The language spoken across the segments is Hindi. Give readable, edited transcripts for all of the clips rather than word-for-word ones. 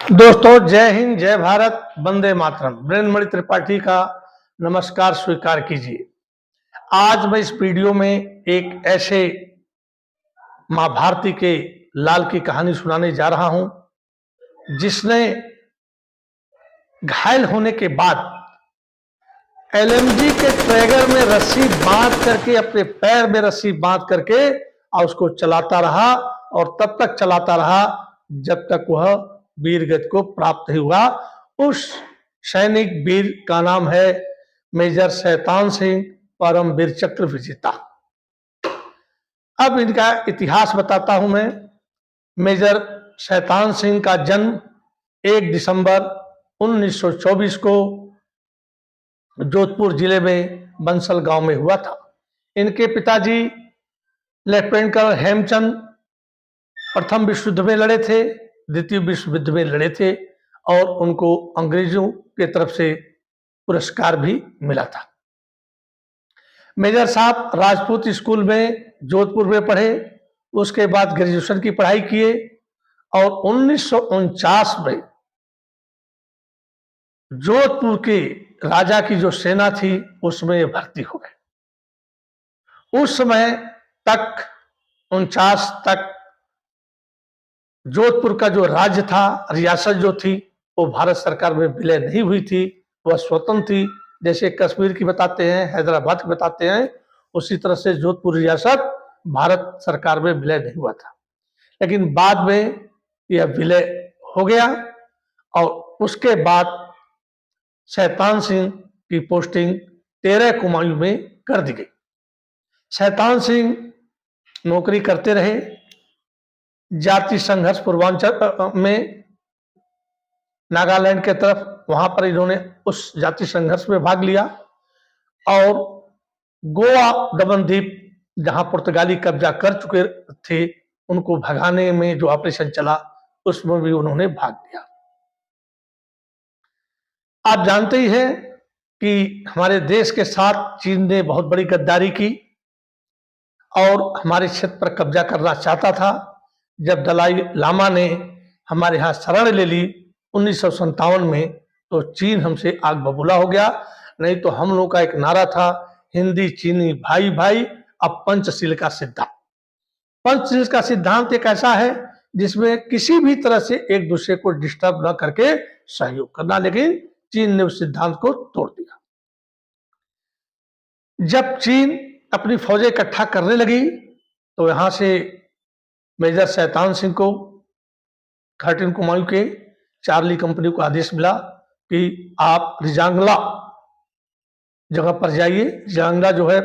दोस्तों, जय हिंद, जय भारत, वंदे मातरम। ब्रह्ममणि त्रिपाठी का नमस्कार स्वीकार कीजिए। आज मैं इस वीडियो में एक ऐसे मां भारती के लाल की कहानी सुनाने जा रहा हूं जिसने घायल होने के बाद एलएमजी के ट्रैगर में रस्सी बांध करके, अपने पैर में रस्सी बांध करके और उसको चलाता रहा, और तब तक चलाता रहा जब तक वह वीर गति को प्राप्त नहीं हुआ। उस सैनिक वीर का नाम है मेजर शैतान सिंह, परम वीर चक्र विजेता। अब इनका इतिहास बताता हूं मैं। मेजर शैतान सिंह का जन्म 1 दिसंबर 1924 को जोधपुर जिले में बंसल गांव में हुआ था। इनके पिताजी लेफ्टिनेंट कर्नल हेमचंद प्रथम विश्व युद्ध में लड़े थे, द्वितीय विश्व युद्ध में लड़े थे, और उनको अंग्रेजों की तरफ से पुरस्कार भी मिला था। मेजर साहब राजपूत स्कूल में जोधपुर में पढ़े, उसके बाद ग्रेजुएशन की पढ़ाई किए, और 1949 में जोधपुर के राजा की जो सेना थी उसमें भर्ती हो गए। उस समय तक 49 तक जोधपुर का जो राज्य था, रियासत जो थी, वो भारत सरकार में विलय नहीं हुई थी, वह स्वतंत्र थी। जैसे कश्मीर की बताते हैं, हैदराबाद की बताते हैं, उसी तरह से जोधपुर रियासत भारत सरकार में विलय नहीं हुआ था। लेकिन बाद में यह विलय हो गया, और उसके बाद शैतान सिंह की पोस्टिंग 13 कुमायूं में कर दी गई। शैतान सिंह नौकरी करते रहे जाति संघर्ष पूर्वांचल में, नागालैंड के तरफ, वहां पर इन्होंने उस जाति संघर्ष में भाग लिया। और गोवा दमन द्वीप, जहां पुर्तगाली कब्जा कर चुके थे, उनको भगाने में जो ऑपरेशन चला उसमें भी उन्होंने भाग लिया। आप जानते ही हैं कि हमारे देश के साथ चीन ने बहुत बड़ी गद्दारी की और हमारे क्षेत्र पर कब्जा करना चाहता था। जब दलाई लामा ने हमारे यहाँ शरण ले ली 1957 में, तो चीन हमसे आग बबूला हो गया। नहीं तो हम लोग का एक नारा था, हिंदी चीनी भाई भाई, अब पंचशील का सिद्धांत। पंचशील का सिद्धांत एक ऐसा है जिसमें किसी भी तरह से एक दूसरे को डिस्टर्ब न करके सहयोग करना, लेकिन चीन ने उस सिद्धांत को तोड़ दिया। जब चीन अपनी फौजें इकट्ठा करने लगी, तो यहां से मेजर शैतान सिंह को 13 कुमायूं के चार्ली कंपनी को आदेश मिला कि आप रिजांगला जगह पर जाइए। रिजांगला जो है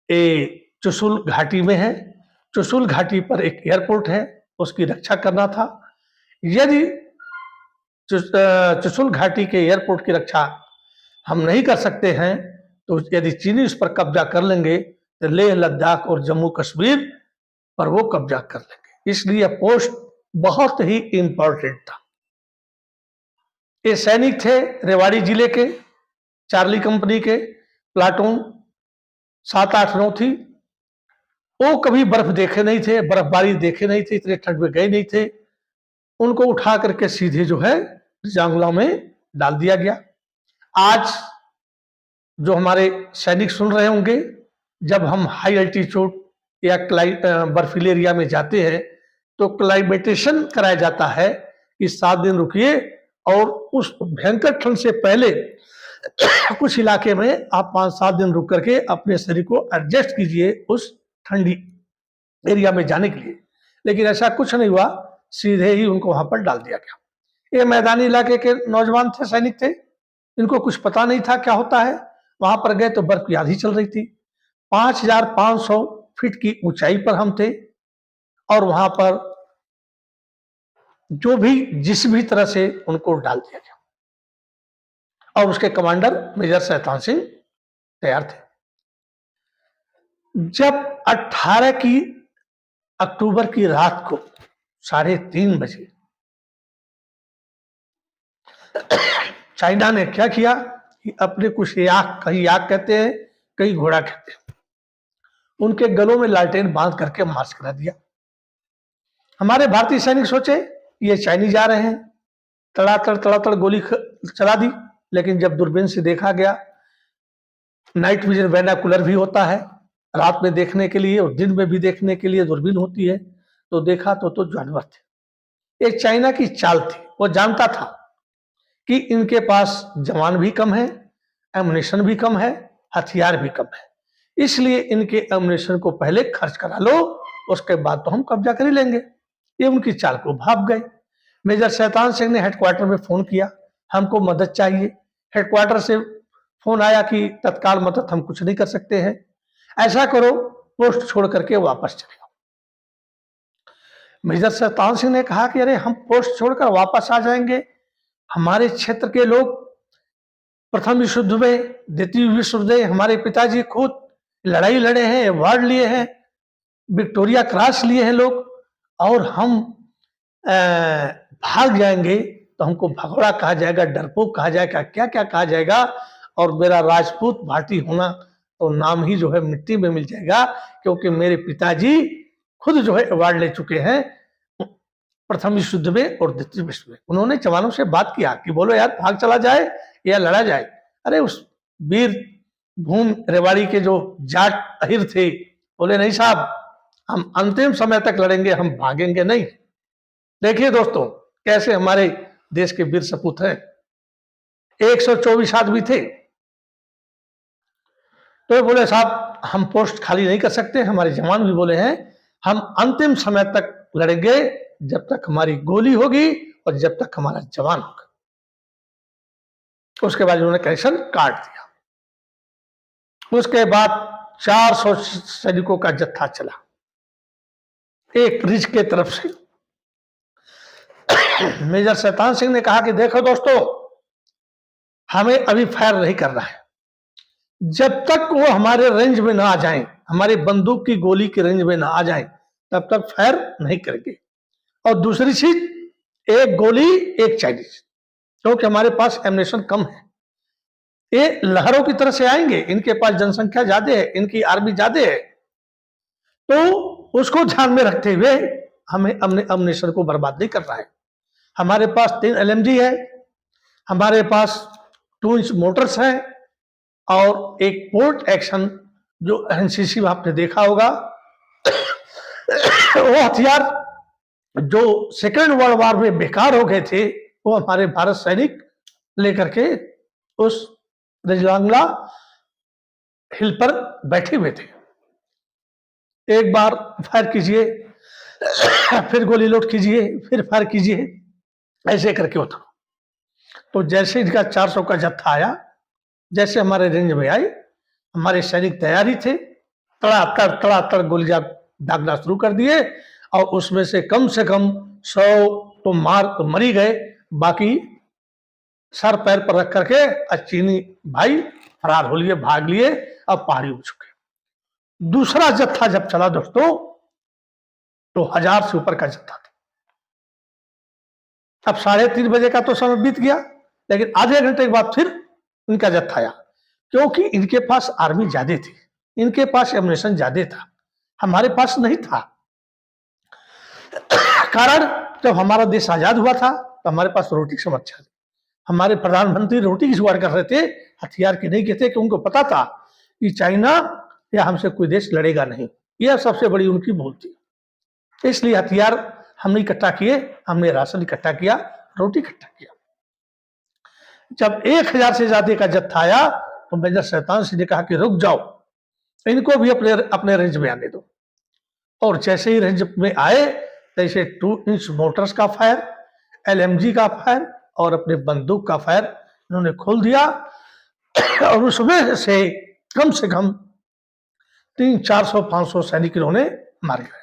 ये चुशुल घाटी में है। चुशुल घाटी पर एक एयरपोर्ट है, उसकी रक्षा करना था। यदि चुशुल घाटी के एयरपोर्ट की रक्षा हम नहीं कर सकते हैं, तो यदि चीनी उस पर कब्जा कर लेंगे तो लेह लद्दाख और जम्मू कश्मीर पर वो कब्जा कर लेंगे। इसलिए पोस्ट बहुत ही इंपॉर्टेंट था। ये सैनिक थे रेवाड़ी जिले के, चार्ली कंपनी के, प्लाटून 7, 8, 9 थी। वो कभी बर्फ देखे नहीं थे, बर्फबारी देखे नहीं थे, इतने ठंड में गए नहीं थे। उनको उठा करके सीधे जो है जांगला में डाल दिया गया। आज जो हमारे सैनिक सुन रहे होंगे, जब हम हाई अल्टीट्यूड या बर्फीले एरिया में जाते हैं तो क्लाइमेटेशन कराया जाता है कि 7 दिन रुकिए, और उस भयंकर ठंड से पहले कुछ इलाके में आप 5-7 दिन रुक करके अपने शरीर को एडजस्ट कीजिए उस ठंडी एरिया में जाने के लिए। लेकिन ऐसा कुछ नहीं हुआ, सीधे ही उनको वहां पर डाल दिया गया। ये मैदानी इलाके के नौजवान थे, सैनिक थे, इनको कुछ पता नहीं था क्या होता है। वहां पर गए तो बर्फ की आंधी चल रही थी। 5500 फीट की ऊंचाई पर हम थे, और वहां पर जो भी जिस भी तरह से उनको डाल दिया गया, और उसके कमांडर मेजर शैतान सिंह तैयार थे। जब 18 की अक्टूबर की रात को 3:30 बजे चाइना ने क्या किया कि अपने कुछ याक, कहीं याक कहते हैं, कहीं घोड़ा कहते हैं, उनके गलों में लालटेन बांध करके मार्च करा दिया। हमारे भारतीय सैनिक सोचे ये चाइनीज आ रहे हैं, तड़ातड़ गोली चला दी। लेकिन जब दूरबीन से देखा गया, नाइट विजन बाइनोकुलर भी होता है रात में देखने के लिए और दिन में भी देखने के लिए दूरबीन होती है, तो देखा तो जानवर थे। एक चाइना की चाल थी, वो जानता था कि इनके पास जवान भी कम है, एमुनेशन भी कम है, हथियार भी कम है, इसलिए इनके एमुनेशन को पहले खर्च करा लो, उसके बाद तो हम कब्जा कर ही लेंगे। ये उनकी चाल को भाप गए। मेजर शैतान सिंह ने हेडक्वार्टर में फोन किया, हमको मदद चाहिए। हेडक्वार्टर से फोन आया कि तत्काल मदद हम कुछ नहीं कर सकते हैं, ऐसा करो पोस्ट छोड़ करके वापस चले जाओ। मेजर शैतान सिंह ने कहा कि अरे हम पोस्ट छोड़कर वापस आ जाएंगे, हमारे क्षेत्र के लोग प्रथम विश्व युद्ध में, द्वितीय विश्व युद्ध में हमारे पिताजी खुद लड़ाई लड़े हैं, अवार्ड लिए हैं, विक्टोरिया क्रॉस लिए हैं लोग, और हम भाग जाएंगे तो हमको भगोड़ा कहा जाएगा, डरपोक कहा जाएगा, क्या क्या कहा जाएगा, और मेरा राजपूत भाटी होना तो नाम ही जो है मिट्टी में मिल जाएगा, क्योंकि मेरे पिताजी खुद जो है अवार्ड ले चुके हैं प्रथम विश्व युद्ध में और द्वितीय विश्व में। उन्होंने जवानों से बात किया कि बोलो यार भाग चला जाए या लड़ा जाए। अरे उस वीर भूम रेवाड़ी के जो जाट अहिर थे बोले नहीं साहब, हम अंतिम समय तक लड़ेंगे, हम भागेंगे नहीं। देखिए दोस्तों कैसे हमारे देश के वीर सपूत हैं। 124 आदमी थे, तो बोले साहब हम पोस्ट खाली नहीं कर सकते। हमारे जवान भी बोले हैं हम अंतिम समय तक लड़ेंगे, जब तक हमारी गोली होगी और जब तक हमारा जवान होगा। उसके बाद उन्होंने कनेक्शन काट दिया। उसके बाद 400 सैनिकों का जत्था चला एक रिज के तरफ से। मेजर शैतान सिंह ने कहा कि देखो दोस्तों, हमें अभी फायर नहीं करना है, जब तक वो हमारे रेंज में ना आ जाएं, हमारी बंदूक की गोली के रेंज में ना आ जाएं, तब तक फायर नहीं करेंगे। और दूसरी चीज, एक गोली एक चाइनीज, क्योंकि हमारे पास एमुनेशन कम है। ये लहरों की तरह से आएंगे, इनके पास जनसंख्या ज्यादा है, इनकी आर्मी ज्यादा है, तो उसको ध्यान में रखते हुए हमें अपने एमुनेशन को बर्बाद नहीं करना है। हमारे पास 3 LMG है, हमारे पास 2 इंच मोटर्स हैं, और एक पोर्ट एक्शन जो NCC आपने देखा होगा, वो हथियार जो सेकेंड वर्ल्ड वॉर में बेकार हो गए थे, वो हमारे भारत सैनिक लेकर के उस रजलांगला हिल पर बैठे हुए थे। एक बार फायर कीजिए, फिर गोली लोड कीजिए, फिर फायर कीजिए, ऐसे करके होता। तो जैसे इनका 400 का जत्था आया, जैसे हमारे रेंज में आए, हमारे सैनिक तैयार ही थे, तड़ातड़ गोलियां दागना शुरू कर दिए, और उसमें से कम 100 तो मरी गए, बाकी सर पैर पर रख करके चीनी भाई फरार हो लिए, भाग लिए, अब पहाड़ी उड़ चुके। दूसरा जत्था जब चला दोस्तों, तो 1000 से ऊपर का जत्था था। अब 3:30 बजे का तो समय बीत गया, लेकिन आधे घंटे के बाद फिर इनका जत्था आया, क्योंकि इनके पास आर्मी ज्यादा थी, इनके पास एमुनेशन ज्यादा था, हमारे पास नहीं था। कारण जब हमारा देश आजाद हुआ था तो हमारे पास रोटी की समस्या थी, हमारे प्रधानमंत्री रोटी की जुगाड़ कर रहे थे, हथियार के नहीं कहते, कि उनको पता था कि चाइना या हमसे कोई देश लड़ेगा नहीं। यह सबसे बड़ी उनकी भूल थी, इसलिए हथियार हमने इकट्ठा किए, हमने राशन इकट्ठा किया, रोटी इकट्ठा किया। जब 1000 से ज्यादा का जत्था आया तो मेजर शैतान सिंह ने कहा कि रुक जाओ, इनको भी अपने रेंज में आने दो। और जैसे ही रेंज में आए, तैसे 2 इंच मोटर्स का फायर, LMG का फायर और अपने बंदूक का फायर इन्होंने खोल दिया, और उसमें से कम 300, 400, 500 सैनिक इन्होंने मार गए,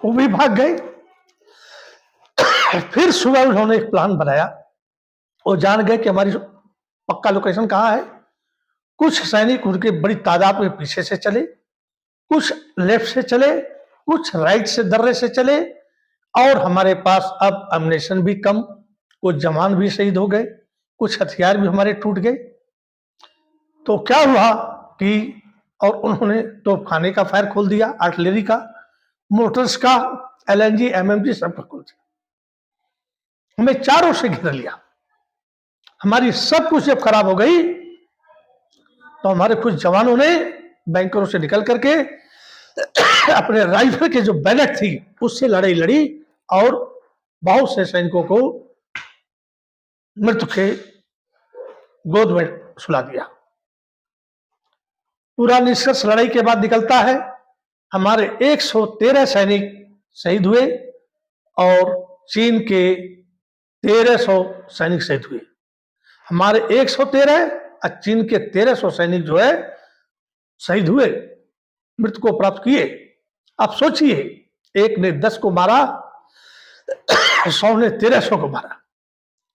वो भी भाग गए। फिर सुबह उन्होंने एक प्लान बनाया, वो जान गए कि हमारी पक्का लोकेशन कहाँ है। कुछ सैनिक उनके बड़ी तादाद में पीछे से चले, कुछ लेफ्ट से चले, कुछ राइट से दर्रे से चले, और हमारे पास अब एमुनेशन भी कम, कुछ जवान भी शहीद हो गए, कुछ हथियार भी हमारे टूट गए। तो क्या हुआ कि और उन्होंने तोपखाने का फायर खोल दिया, आर्टिलरी का, मोटर्स का, LNG, MMG सबका खोल दिया। हमें चारों से घेर लिया। हमारी सब कुछ जब खराब हो गई तो हमारे कुछ जवानों ने बैंकरों से निकल करके अपने राइफल के जो बैलेट थी उससे लड़ाई लड़ी और बहुत से सैनिकों को मृत्यु के गोद में सुला दिया। पूरा निष्कर्ष लड़ाई के बाद निकलता है, हमारे 113 सैनिक शहीद हुए और चीन के 1300 सैनिक शहीद हुए। हमारे 113 और चीन के 1300 सैनिक जो है शहीद हुए, मृत्यु को प्राप्त किए। आप सोचिए, एक ने 10 को मारा, 100 ने 1300 को मारा,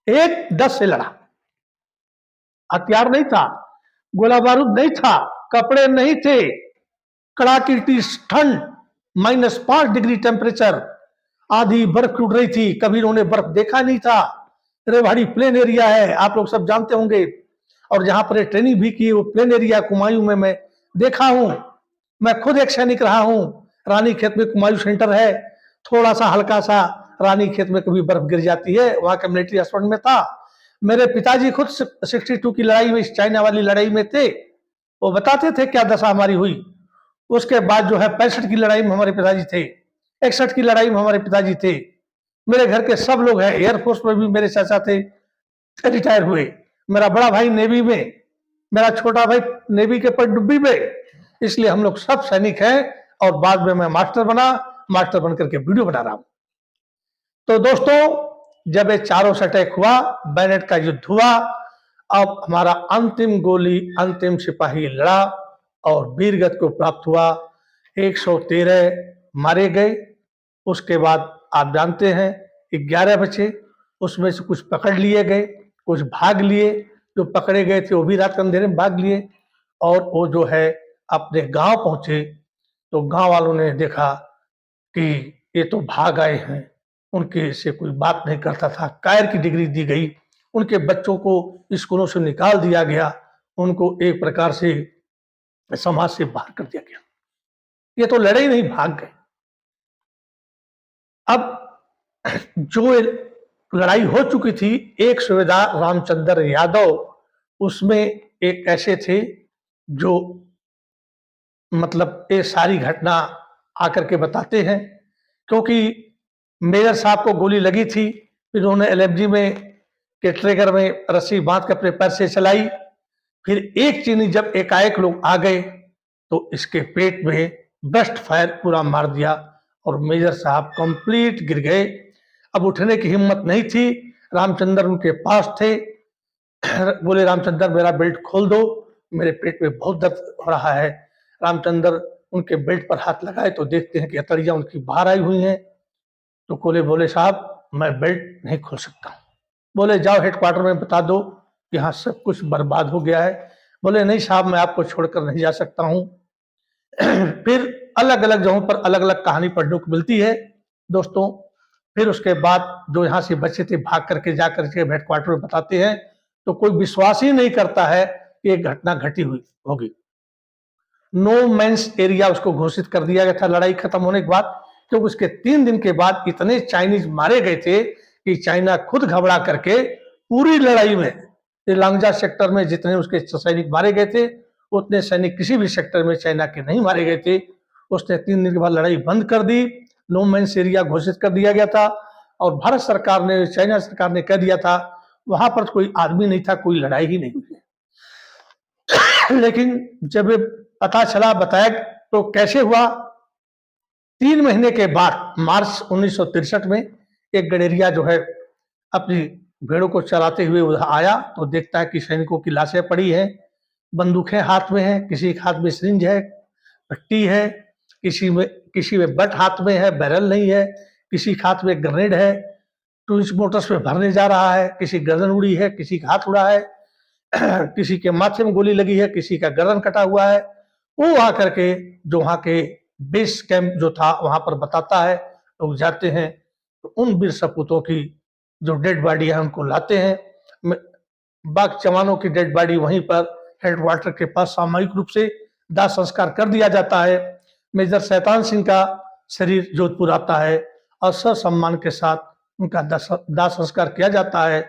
एक 10 से लड़ा। हथियार नहीं था, गोला बारूद नहीं था, कपड़े नहीं थे, कड़ाके की ठंड, -5 डिग्री टेम्परेचर, आधी बर्फ टूट रही थी, कभी उन्होंने बर्फ देखा नहीं था। रेवाड़ी प्लेन एरिया है, आप लोग सब जानते होंगे, और जहां पर ट्रेनिंग भी की वो प्लेन एरिया कुमायूं में मैं देखा हूं। मैं खुद एक सैनिक रहा हूं। रानी खेत में कुमायूं सेंटर है, थोड़ा सा हल्का सा रानी खेत में कभी बर्फ गिर जाती है, वहां का मिलिट्री हॉस्पिटल में था। मेरे पिताजी खुद 62 की लड़ाई में, चाइना वाली लड़ाई में थे, वो बताते थे क्या दशा हमारी हुई। उसके बाद जो है 65 की लड़ाई में हमारे पिताजी थे, 61 की लड़ाई में हमारे पिताजी थे। मेरे घर के सब लोग हैं, एयरफोर्स में भी मेरे चाचा थे, रिटायर हुए। मेरा बड़ा भाई नेवी में, मेरा छोटा भाई नेवी के पनडुब्बी में, इसलिए हम लोग सब सैनिक हैं। और बाद में मैं मास्टर बना, मास्टर बन करके वीडियो बना रहा हूं। तो दोस्तों, जब ये चारों से अटैक हुआ, बैनेट का युद्ध हुआ, अब हमारा अंतिम गोली, अंतिम सिपाही लड़ा और वीरगति को प्राप्त हुआ। 113 मारे गए। उसके बाद आप जानते हैं 11 बचे, उसमें से कुछ पकड़ लिए गए, कुछ भाग लिए। जो पकड़े गए थे वो भी रात के अंधेरे में भाग लिए, और वो जो है अपने गांव पहुंचे तो गांव वालों ने देखा कि ये तो भाग आए हैं, उनके से कोई बात नहीं करता था, कायर की डिग्री दी गई, उनके बच्चों को स्कूलों से निकाल दिया गया, उनको एक प्रकार से समाज से बाहर कर दिया गया। ये तो लड़े ही नहीं, भाग गए। अब जो लड़ाई हो चुकी थी, एक सूबेदार रामचंद्र यादव उसमें एक ऐसे थे जो मतलब ये सारी घटना आकर के बताते हैं, क्योंकि मेजर साहब को गोली लगी थी, फिर उन्होंने एलएमजी में के ट्रिगर में रस्सी बांध के अपने पैर से चलाई। फिर एक चीनी जब एकाएक लोग आ गए तो इसके पेट में ब्रस्ट फायर पूरा मार दिया और मेजर साहब कंप्लीट गिर गए। अब उठने की हिम्मत नहीं थी। रामचंद्र उनके पास थे, बोले रामचंद्र मेरा बेल्ट खोल दो, मेरे पेट में बहुत दर्द हो रहा है। रामचंद्र उनके बेल्ट पर हाथ लगाए तो देखते हैं कि अतड़ियां उनकी बाहर आई हुई हैं। तो बोले साहब मैं बेल्ट नहीं खोल सकता। बोले जाओ हेडक्वार्टर में बता दो, यहाँ सब कुछ बर्बाद हो गया है। बोले नहीं साहब, मैं आपको छोड़कर नहीं जा सकता हूँ। फिर अलग अलग जगहों पर अलग अलग कहानी पढ़ने को मिलती है दोस्तों। फिर उसके बाद जो यहाँ से बचे थे भाग करके जा करके हेडक्वार्टर में बताते हैं तो कोई विश्वास ही नहीं करता है कि एक घटना घटी हुई होगी। नो मैंस एरिया उसको घोषित कर दिया गया था लड़ाई खत्म होने के बाद, क्योंकि उसके 3 दिन के बाद इतने चाइनीज मारे गए थे कि चाइना खुद घबरा करके पूरी लड़ाई में लांगजा सेक्टर में जितने उसके सैनिक मारे गए थे उतने सैनिक किसी भी सेक्टर में चाइना के नहीं मारे गए थे। उसने 3 दिन के बाद लड़ाई बंद कर दी, नो मैंस एरिया घोषित कर दिया गया था। और भारत सरकार ने, चाइना सरकार ने कह दिया था वहां पर कोई आदमी नहीं था, कोई लड़ाई ही नहीं हुई। लेकिन जब पता चला, बताया तो कैसे हुआ। 3 महीने के बाद मार्च 1963 में एक गडेरिया जो है अपनी भेड़ों को चराते हुए उधर आया तो देखता है कि सैनिकों की लाशें पड़ी हैं, बंदूकें हाथ में हैं, किसी के हाथ में सिरिंज है, भट्टी है, किसी में बट हाथ में है, बैरल नहीं है, किसी के हाथ में ग्रेनेड है, 2 इंच मोटर्स में भरने जा रहा है, किसी गर्दन उड़ी है, किसी का हाथ उड़ा है, किसी के माथे में गोली लगी है, किसी का गर्दन कटा हुआ है। वो आकर के जो वहाँ के बेस कैंप जो था वहां पर बताता है, लोग जाते हैं तो उन वीर सपूतों की जो डेड बॉडी है उनको लाते हैं। बाकी जवानों की डेड बॉडी वहीं पर हेडक्वार्टर के पास सामूहिक रूप से दाह संस्कार कर दिया जाता है। मेजर शैतान सिंह का शरीर जोधपुर आता है और ससम्मान के साथ उनका दाह संस्कार किया जाता है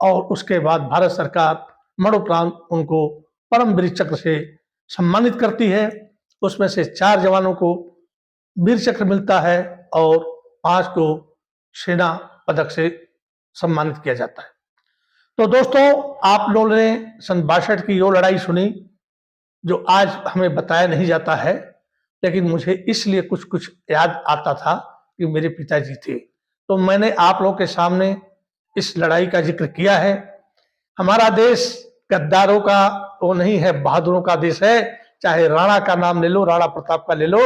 और उसके बाद भारत सरकार मरणोपरांत उनको परम वीर चक्र से सम्मानित करती है। उसमें से 4 जवानों को वीर चक्र मिलता है और 5 को सेना पदक से सम्मानित किया जाता है। तो दोस्तों, आप लोगों ने सन 62 की वो लड़ाई सुनी जो आज हमें बताया नहीं जाता है, लेकिन मुझे इसलिए कुछ कुछ याद आता था कि मेरे पिताजी थे, तो मैंने आप लोगों के सामने इस लड़ाई का जिक्र किया है। हमारा देश गद्दारों का वो नहीं है, बहादुरों का देश है। चाहे राणा का नाम ले लो, राणा प्रताप का ले लो,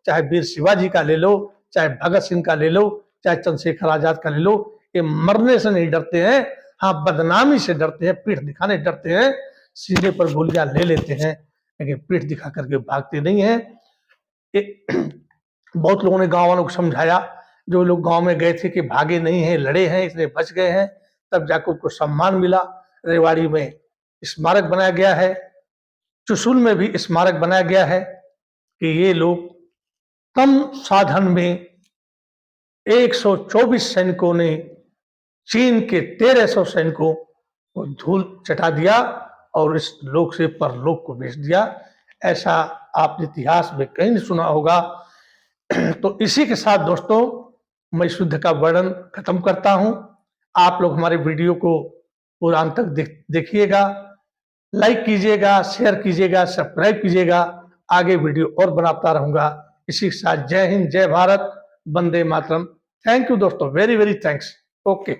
चाहे वीर शिवाजी का ले लो, चाहे भगत सिंह का ले लो, चाहे चंद्रशेखर आजाद का ले लो, ये मरने से नहीं डरते हैं, हाँ बदनामी से डरते हैं, पीठ दिखाने डरते हैं, सीधे पर गोलियां ले लेते हैं, लेकिन पीठ दिखा करके भागते नहीं है। बहुत लोगों ने गांव वालों को समझाया, जो लोग गांव में गए थे कि भागे नहीं है, लड़े हैं, इसलिए बच गए हैं, तब जाकर उनको सम्मान मिला। रेवाड़ी में स्मारक बनाया गया है, चुशुल में भी स्मारक बनाया गया है कि ये लोग कम साधन में 124 सैनिकों ने चीन के 1300 सैनिकों को धूल चटा दिया और इस लोक से परलोक को भेज दिया। ऐसा आपने इतिहास में कहीं नहीं सुना होगा। तो इसी के साथ दोस्तों, मैं युद्ध का वर्णन खत्म करता हूं। आप लोग हमारे वीडियो को पूरा अंत तक देखिएगा, लाइक कीजिएगा, शेयर कीजिएगा, सब्सक्राइब कीजिएगा। आगे वीडियो और बनाता रहूंगा। इसी के साथ जय हिंद, जय भारत, वंदे मातरम। थैंक यू दोस्तों, वेरी वेरी थैंक्स। ओके।